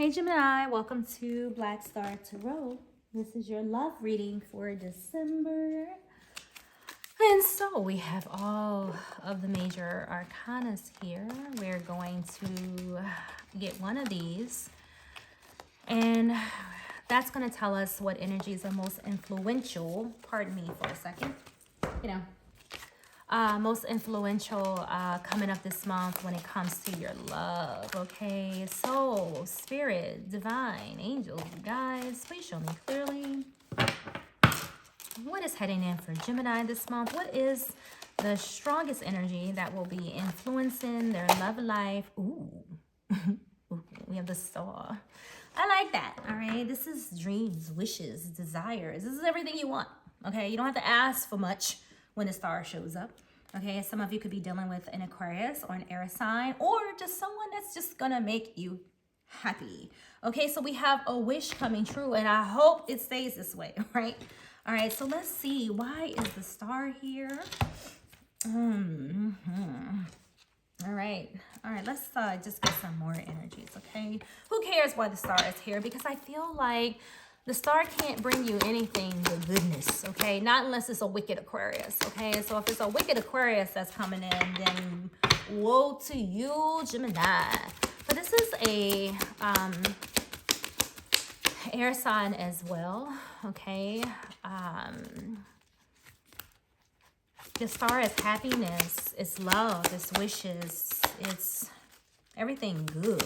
Hey Gemini, welcome to Black Star Tarot. This is your love reading for December. And so we have all of the major arcanas here. We're going to get one of these, and that's going to tell us what energies are most influential. Pardon me for a second. Most influential coming up this month when it comes to your love. Okay, soul, spirit, divine, angels, guys, please show me clearly what is heading in for Gemini this month. What is the strongest energy that will be influencing their love life? Ooh, we have the Star. I like that. All right, this is dreams, wishes, desires. This is everything you want. Okay, you don't have to ask for much when the Star shows up. Okay, some of you could be dealing with an Aquarius or an air sign, or just someone that's just gonna make you happy. Okay, so we have a wish coming true, and I hope it stays this way, right? All right, so let's see, why is the Star here? All right, let's just get some more energies, okay? Who cares why the Star is here? Because I feel like the Star can't bring you anything but goodness, okay? Not unless it's a wicked Aquarius, okay? So if it's a wicked Aquarius that's coming in, then woe to you, Gemini. But this is a air sign as well, okay? The Star is happiness, it's love, it's wishes, it's everything good,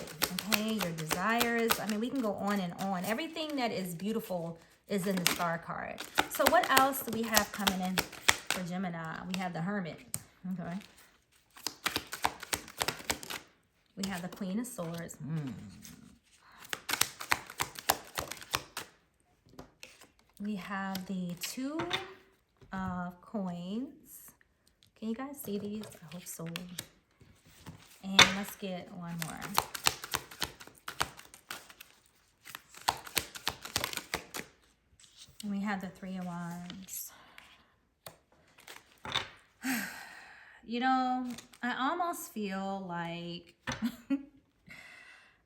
okay? Your desires. I mean, we can go on and on. Everything that is beautiful is in the Star card. So what else do we have coming in for Gemini? We have the Hermit, okay? We have the Queen of Swords. We have the Two of Coins. Can you guys see these? I hope so. And let's get one more. We have the Three of Wands. You know, I almost feel like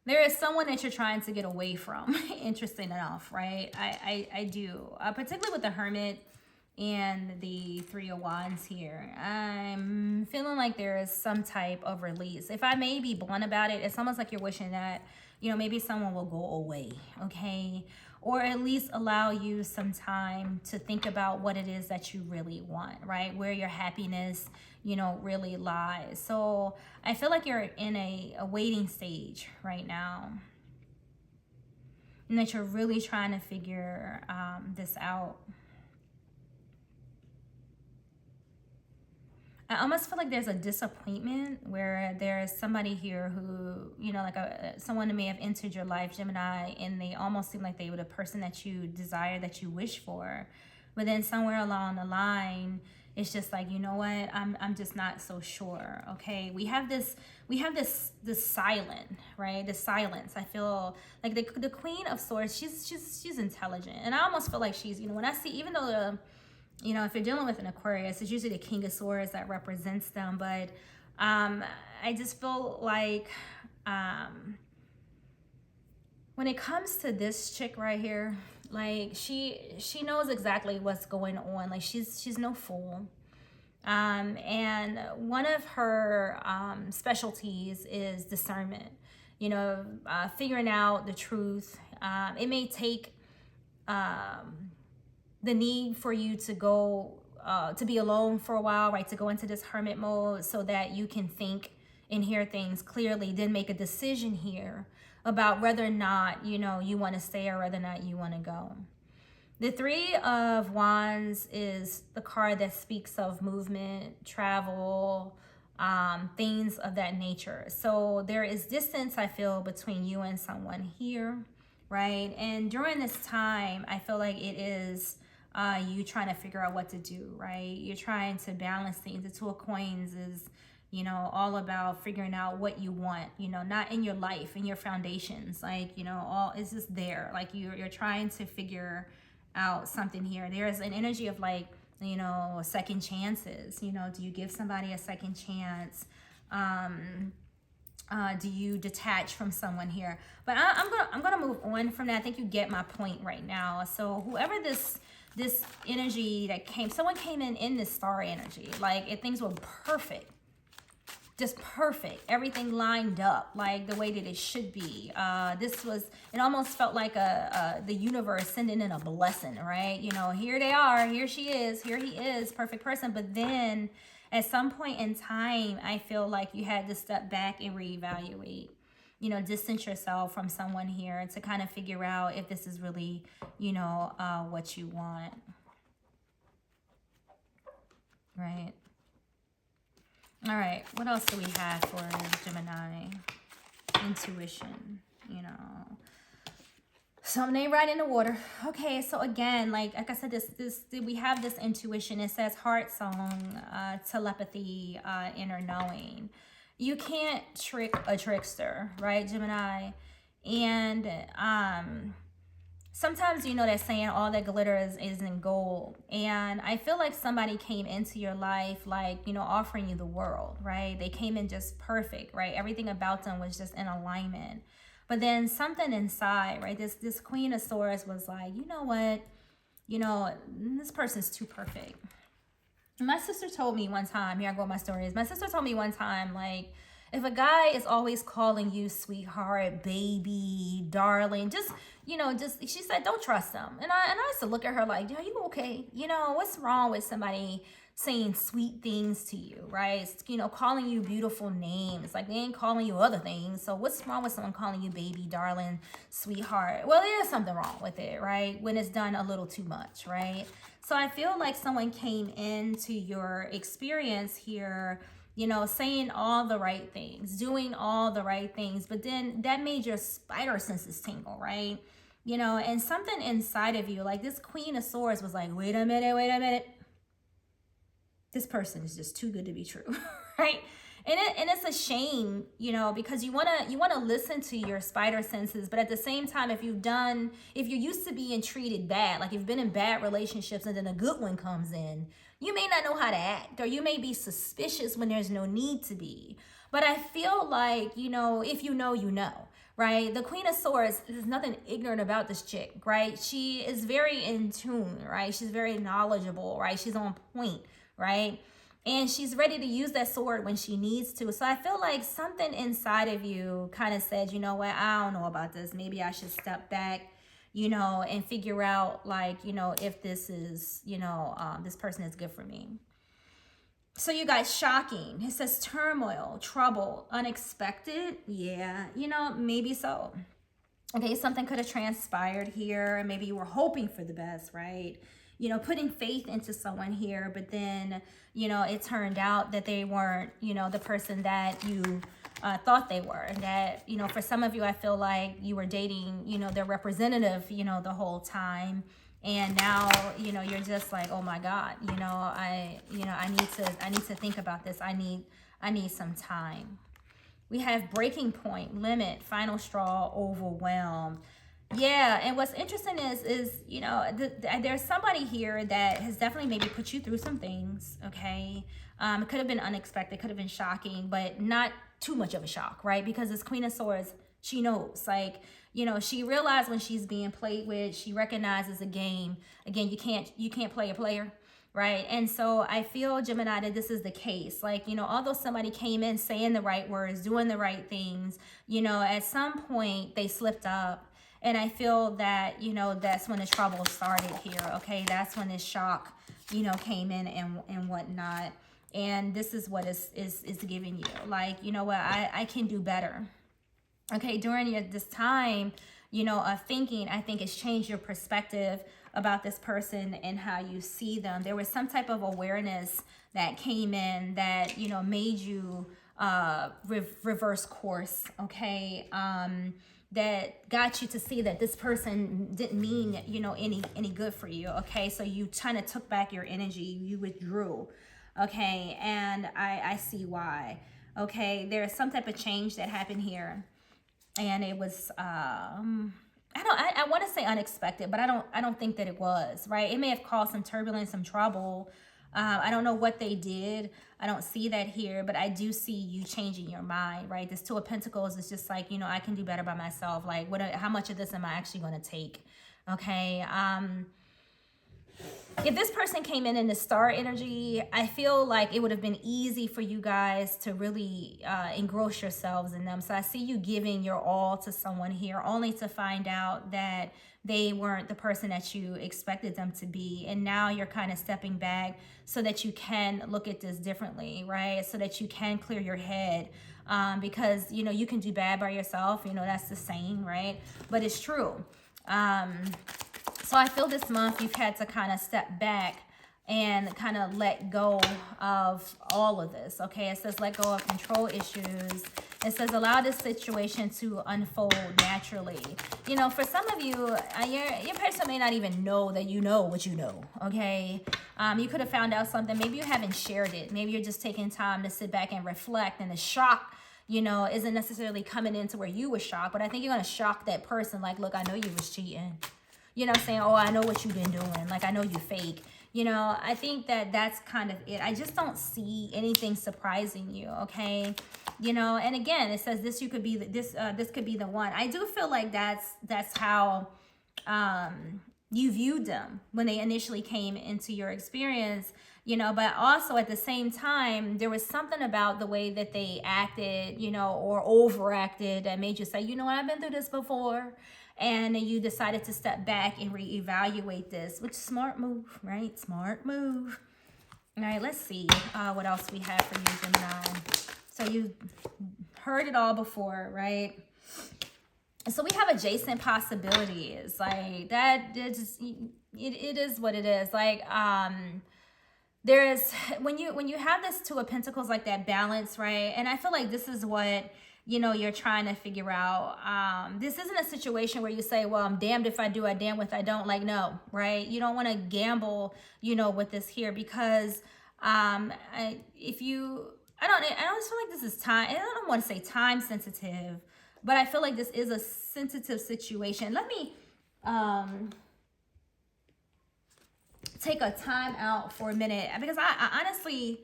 there is someone that you're trying to get away from. Interesting enough, right? I do. Particularly with the Hermit and the Three of Wands here. I'm feeling like there is some type of release. If I may be blunt about it, it's almost like you're wishing that, you know, maybe someone will go away, okay? Or at least allow you some time to think about what it is that you really want, right? Where your happiness, you know, really lies. So I feel like you're in a waiting stage right now, and that you're really trying to figure this out. I almost feel like there's a disappointment where there's somebody here who, you know, like someone who may have entered your life, Gemini, and they almost seem like they were the person that you desire, that you wish for. But then somewhere along the line, it's just like, you know what, I'm just not so sure. Okay, we have this silent, right? The silence. I feel like the Queen of Swords, she's intelligent, and I almost feel like she's, you know, when I see, even though you know, if you're dealing with an Aquarius, it's usually the King of Swords that represents them. But I just feel like when it comes to this chick right here, like she knows exactly what's going on. Like she's no fool. And one of her specialties is discernment. You know, figuring out the truth. It may take the need for you to go to be alone for a while, right? To go into this hermit mode so that you can think and hear things clearly, then make a decision here about whether or not, you know, you want to stay or whether or not you want to go. The Three of Wands is the card that speaks of movement, travel, things of that nature. So there is distance, I feel, between you and someone here, right? And during this time, I feel like it is you trying to figure out what to do, right? You're trying to balance things. The Two of Coins is, you know, all about figuring out what you want, you know, not in your life, in your foundations, like, you know, all is just there. Like you're trying to figure out something here. There's an energy of like, you know, second chances. You know, do you give somebody a second chance? Do you detach from someone here? But I'm gonna move on from that. I think you get my point right now. So whoever this energy that came, someone came in this star energy, like if things were perfect, just perfect, everything lined up like the way that it should be. This was, it almost felt like the universe sending in a blessing, right? You know, here they are, here she is, here he is, perfect person. But then at some point in time, I feel like you had to step back and reevaluate, you know, distance yourself from someone here to kind of figure out if this is really, you know, what you want, right? All right, what else do we have for Gemini? Intuition, you know. Something ain't right in the water. Okay, so again, like I said, this we have this intuition. It says heart song, telepathy, inner knowing. You can't trick a trickster, right, Gemini? And sometimes, you know, that saying all that glitters isn't gold. And I feel like somebody came into your life like, you know, offering you the world, right? They came in just perfect, right? Everything about them was just in alignment. But then something inside, right? This Queen of Swords was like, you know what? You know, this person's too perfect. My sister told me one time, here I go with my stories. My sister told me one time, like, if a guy is always calling you sweetheart, baby, darling, just, you know, just, she said, don't trust them. And I used to look at her like, are you okay? You know, what's wrong with somebody saying sweet things to you, right? It's, you know, calling you beautiful names. Like, they ain't calling you other things. So what's wrong with someone calling you baby, darling, sweetheart? Well, there is something wrong with it, right? When it's done a little too much, right? So I feel like someone came into your experience here, you know, saying all the right things, doing all the right things, but then that made your spider senses tingle, right? You know, and something inside of you, like this Queen of Swords was like, wait a minute. This person is just too good to be true, right? And it's a shame, you know, because you wanna listen to your spider senses, but at the same time, if you're used to being treated bad, like you've been in bad relationships and then a good one comes in, you may not know how to act, or you may be suspicious when there's no need to be. But I feel like, you know, if you know, you know, right? The Queen of Swords, there's nothing ignorant about this chick, right? She is very in tune, right? She's very knowledgeable, right? She's on point, right? And she's ready to use that sword when she needs to. So I feel like something inside of you kind of said, you know what, I don't know about this. Maybe I should step back, you know, and figure out, like, you know, if this is, you know, this person is good for me. So you guys, shocking. It says turmoil, trouble, unexpected. Yeah, you know, maybe so. Okay, something could have transpired here. Maybe you were hoping for the best, right? You know, putting faith into someone here, but then, you know, it turned out that they weren't, you know, the person that you thought they were. That, you know, for some of you, I feel like you were dating, you know, their representative, you know, the whole time. And now, you know, you're just like, oh my God, you know, I need to think about this. I need some time. We have breaking point, limit, final straw, overwhelmed. Yeah, and what's interesting is you know, there's somebody here that has definitely maybe put you through some things, okay? It could have been unexpected, could have been shocking, but not too much of a shock, right? Because this Queen of Swords, she knows, like, you know, she realized when she's being played with, she recognizes a game. Again, you can't play a player, right? And so I feel, Gemini, that this is the case. Like, you know, although somebody came in saying the right words, doing the right things, you know, at some point they slipped up. And I feel that, you know, that's when the trouble started here, okay? That's when this shock, you know, came in and whatnot. And this is what is giving you. Like, you know what, I can do better. Okay, during this time, you know, of thinking, I think it's changed your perspective about this person and how you see them. There was some type of awareness that came in that, you know, made you reverse course, okay? That got you to see that this person didn't mean, you know, any good for you, okay? So you kind of took back your energy, you withdrew, okay? And I see why, okay? There's some type of change that happened here, and it was I want to say unexpected, but I don't think that it was, right? It may have caused some turbulence, some trouble, I don't know what they did. I don't see that here, but I do see you changing your mind, right? This Two of Pentacles is just like, I can do better by myself. Like, how much of this am I actually going to take? Okay. If this person came in the star energy, I feel like it would have been easy for you guys to really engross yourselves in them. So I see you giving your all to someone here, only to find out that they weren't the person that you expected them to be. And now you're kind of stepping back so that you can look at this differently, right? So that you can clear your head. Because, you can do bad by yourself. That's the saying, right? But it's true. So I feel this month you've had to kind of step back and kind of let go of all of this, okay? It says let go of control issues. It says allow this situation to unfold naturally. For some of you, your person may not even know that you know what you know, okay? You could have found out something. Maybe you haven't shared it. Maybe you're just taking time to sit back and reflect, and the shock isn't necessarily coming into where you were shocked, but I think you're going to shock that person. Like, look, I know you was cheating. Saying, oh, I know what you've been doing. Like, I know you fake. I think that's kind of it. I just don't see anything surprising you, okay? And again, it says this could be the one. I do feel like that's how you viewed them when they initially came into your experience, but also at the same time, there was something about the way that they acted, or overacted that made you say, what, I've been through this before. And you decided to step back and reevaluate this, which is smart move, right? Smart move. All right, let's see what else we have for you, Gemini. So you heard it all before, right? So we have adjacent possibilities. Like that, it is what it is. Like there's when you have this Two of Pentacles, like that balance, right? And I feel like this is what you're trying to figure out. This isn't a situation where you say, well, I'm damned if I do, I damned if I don't. Like, no, right? You don't want to gamble, with this here, because I just feel like this is time. I don't want to say time sensitive, but I feel like this is a sensitive situation. Let me take a time out for a minute, because I honestly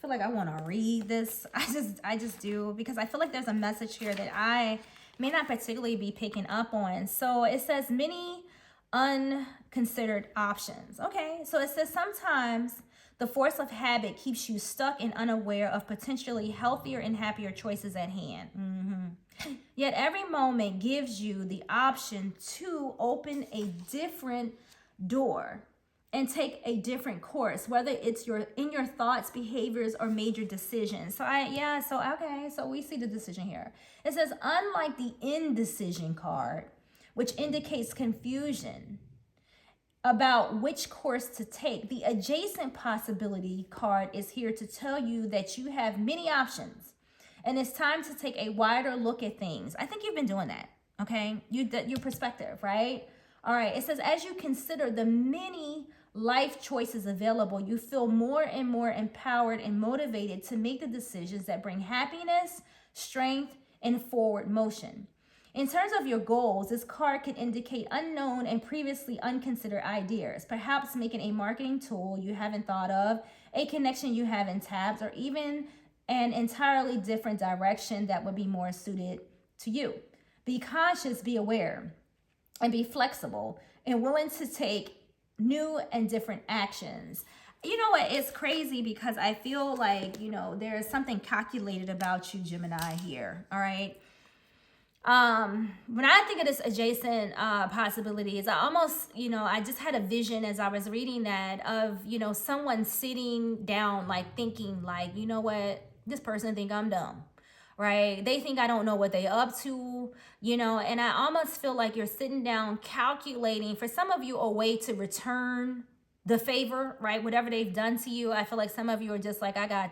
feel like I want to read this. I just do, because I feel like there's a message here that I may not particularly be picking up on. So it says many unconsidered options. Okay, so it says sometimes the force of habit keeps you stuck and unaware of potentially healthier and happier choices at hand. Yet every moment gives you the option to open a different door and take a different course, whether it's in your thoughts, behaviors, or major decisions. So we see the decision here. It says, unlike the indecision card, which indicates confusion about which course to take, the adjacent possibility card is here to tell you that you have many options, and it's time to take a wider look at things. I think you've been doing that, okay? Your perspective, right? All right, it says, as you consider the many life choices available, you feel more and more empowered and motivated to make the decisions that bring happiness, strength, and forward motion. In terms of your goals, this card can indicate unknown and previously unconsidered ideas, perhaps making a marketing tool you haven't thought of, a connection you haven't tapped, or even an entirely different direction that would be more suited to you. Be cautious, be aware, and be flexible and willing to take new and different actions. You know what? It's crazy, because I feel like, there is something calculated about you, Gemini, here. All right. When I think of this adjacent possibilities, I almost, I just had a vision as I was reading that of, someone sitting down, like thinking like, you know what, this person think I'm dumb. Right? They think I don't know what they up to, and I almost feel like you're sitting down calculating, for some of you, a way to return the favor, right? Whatever they've done to you. I feel like some of you are just like, I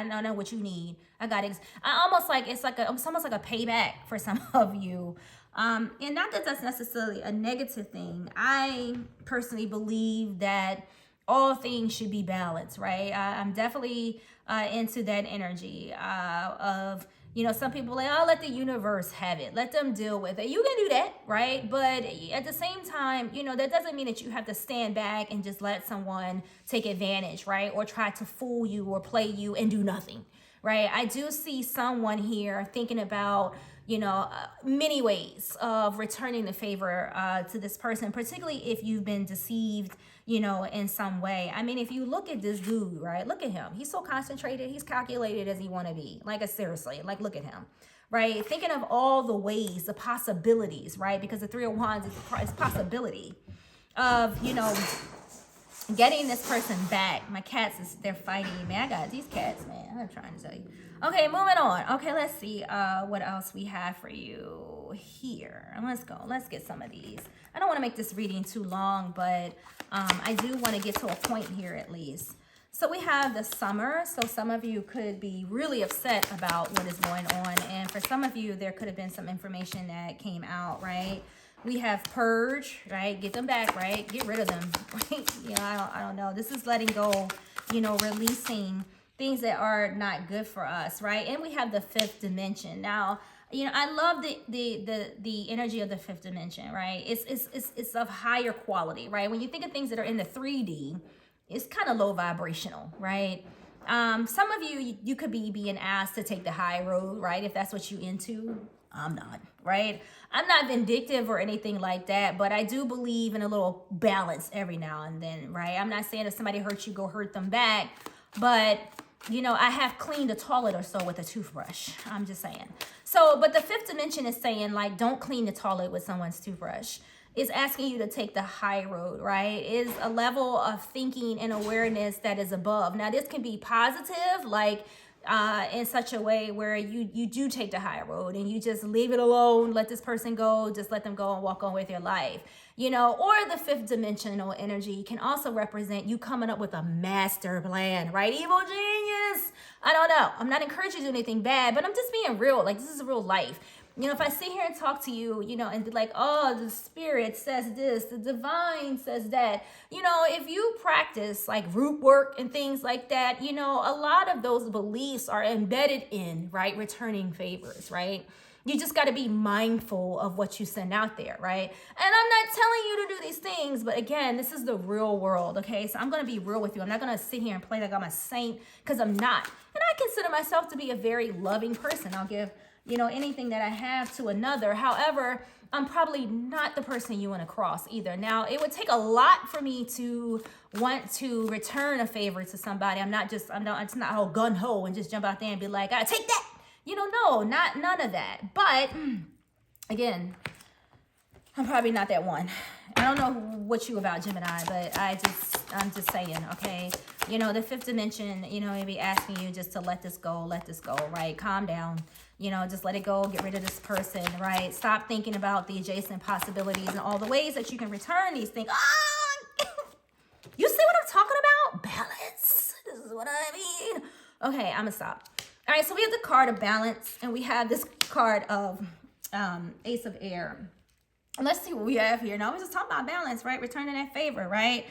don't know what you need. It's almost like it's almost like a payback for some of you. And not that that's necessarily a negative thing. I personally believe that all things should be balanced, right? I'm definitely into that energy of, Some people are like, oh, let the universe have it. Let them deal with it. You can do that, right? But at the same time, that doesn't mean that you have to stand back and just let someone take advantage, right? Or try to fool you or play you and do nothing, right? I do see someone here thinking about, many ways of returning the favor to this person, particularly if you've been deceived, in some way. I mean, if you look at this dude, right, look at him. He's so concentrated. He's calculated as he want to be. Like, seriously, like, look at him, right? Thinking of all the ways, the possibilities, right? Because the Three of Wands is possibility of, getting this person back. My cats, they're fighting. Man, I got these cats, man. I'm trying to tell you. Okay, moving on. Okay, let's see what else we have for you here. Let's go. Let's get some of these. I don't want to make this reading too long, but I do want to get to a point here at least. So we have the summer. So some of you could be really upset about what is going on. And for some of you, there could have been some information that came out, right? We have purge, right? Get them back, right? Get rid of them, right? I don't know. This is letting go, releasing things that are not good for us, right? And we have the fifth dimension. Now, I love the energy of the fifth dimension, right? It's of higher quality, right? When you think of things that are in the 3D, it's kind of low vibrational, right? Some of you could be being asked to take the high road, right? If that's what you into. I'm not, right? I'm not vindictive or anything like that, but I do believe in a little balance every now and then, right? I'm not saying if somebody hurts you, go hurt them back, but I have cleaned a toilet or so with a toothbrush. I'm just saying. So, but the fifth dimension is saying, like, don't clean the toilet with someone's toothbrush. It's asking you to take the high road, right? Is a level of thinking and awareness that is above. Now, this can be positive, like, in such a way where you do take the high road and you just leave it alone, let this person go, just let them go and walk on with your life, or the fifth dimensional energy can also represent you coming up with a master plan, right? Evil genius. I don't know. I'm not encouraging you to do anything bad, but I'm just being real. Like, this is real life. If I sit here and talk to you, and be like, oh, the spirit says this, the divine says that, if you practice like root work and things like that, a lot of those beliefs are embedded in, right, returning favors, right? You just got to be mindful of what you send out there, right? And I'm not telling you to do these things, but again, this is the real world, okay? So I'm going to be real with you. I'm not going to sit here and play like I'm a saint, because I'm not. And I consider myself to be a very loving person. I'll give anything that I have to another. However, I'm probably not the person you want to cross either. Now, it would take a lot for me to want to return a favor to somebody. It's not all gun ho and just jump out there and be like, I take that. No, none of that. But again, I'm probably not that one. I don't know what you about, Gemini, but I'm just saying, okay? The fifth dimension, maybe asking you just to let this go, right? Calm down. Just let it go, get rid of this person, right? Stop thinking about the adjacent possibilities and all the ways that you can return these things. You see what I'm talking about? Balance. This is what I mean. Okay, I'm gonna stop. All right, so we have the card of balance, and we have this card of Ace of Air. And let's see what we have here. Now, we're just talking about balance, right? Returning that favor, right?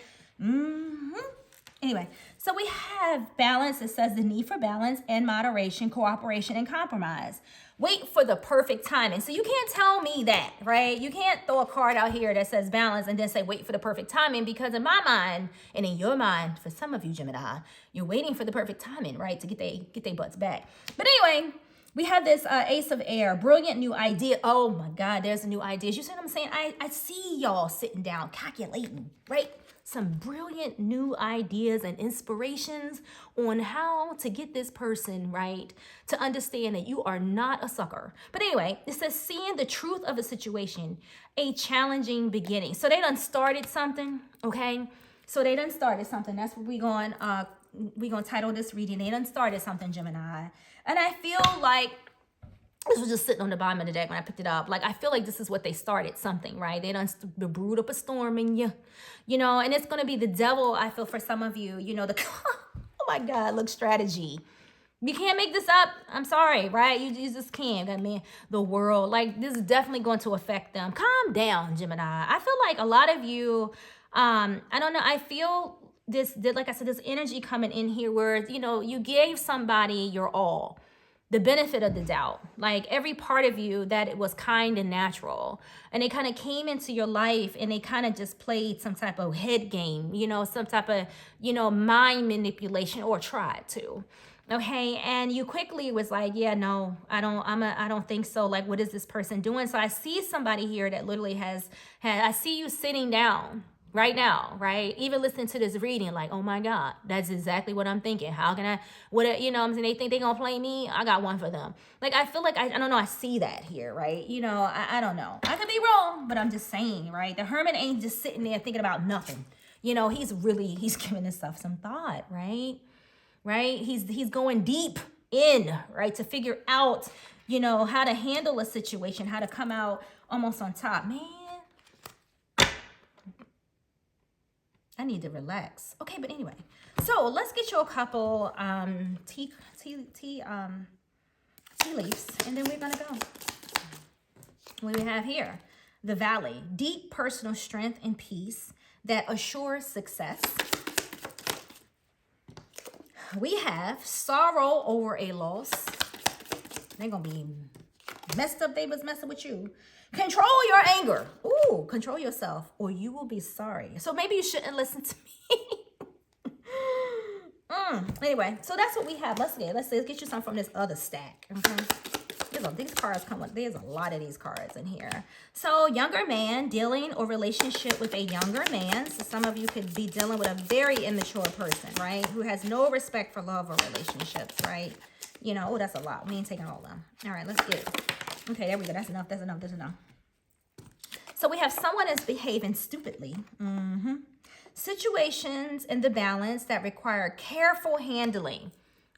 Anyway, so we have balance. It says the need for balance and moderation, cooperation, and compromise. Wait for the perfect timing. So you can't tell me that, right? You can't throw a card out here that says balance and then say wait for the perfect timing, because in my mind and in your mind, for some of you, Gemini, you're waiting for the perfect timing, right? To get their butts back. But anyway, we have this Ace of Air, brilliant new idea. Oh my God, there's a new idea. You see what I'm saying? I see y'all sitting down, calculating, right? Some brilliant new ideas and inspirations on how to get this person, right, to understand that you are not a sucker. But anyway, it says seeing the truth of a situation, a challenging beginning. So they done started something, okay? So they done started something. That's what we gonna title this reading. They done started something, Gemini. And I feel like this was just sitting on the bottom of the deck when I picked it up. Like, I feel like this is what they started, something, right? They done brewed up a storm in you, and it's going to be the devil, I feel, for some of you, oh my God, look, strategy. You can't make this up. I'm sorry, right? You just can't. I mean, the world, like, this is definitely going to affect them. Calm down, Gemini. I feel like a lot of you, I don't know, I feel like I said, this energy coming in here where, you gave somebody your all. the benefit of the doubt. Like every part of you that it was kind and natural, and they kind of came into your life and they kind of just played some type of head game, you know, some type of, you know, mind manipulation, or tried to. Okay, and you quickly was like, yeah, no, I don't think so. Like, what is this person doing? So I see somebody here that literally I see you sitting down right now, right? Even listening to this reading, like, oh my God, that's exactly what I'm thinking. How can you know what I'm saying? They think they gonna play me. I got one for them. Like, I feel like, I don't know, I see that here, right? You know, I don't know. I could be wrong, but I'm just saying, right? The hermit ain't just sitting there thinking about nothing. You know, he's giving this stuff some thought, right? Right? He's going deep in, right? To figure out, you know, how to handle a situation, how to come out almost on top. Man, I need to relax. Okay, but anyway, so let's get you a couple tea leaves, and then we're gonna go. What we have here, the Valley, deep personal strength and peace that assures success. We have sorrow over a loss. They're gonna be messed up. They was messing with you. Control your anger. Ooh, control yourself, or you will be sorry. So maybe you shouldn't listen to me. Anyway, so that's what we have. Let's get you some from this other stack. Okay. These cards come with, there's a lot of these cards in here. So younger man, dealing or relationship with a younger man. So some of you could be dealing with a very immature person, right? Who has no respect for love or relationships, right? You know, oh, that's a lot. We ain't taking all of them. All right, let's get it. Okay, there we go. That's enough. That's enough. That's enough. So we have someone that's behaving stupidly. Situations in the balance that require careful handling.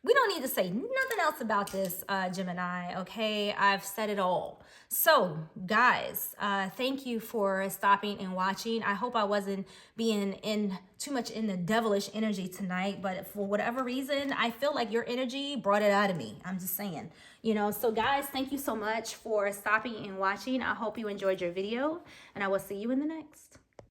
We don't need to say nothing else about this, Gemini, okay? I've said it all. So, guys, thank you for stopping and watching. I hope I wasn't being too much in the devilish energy tonight, but for whatever reason, I feel like your energy brought it out of me. I'm just saying, you know. So, guys, thank you so much for stopping and watching. I hope you enjoyed your video, and I will see you in the next.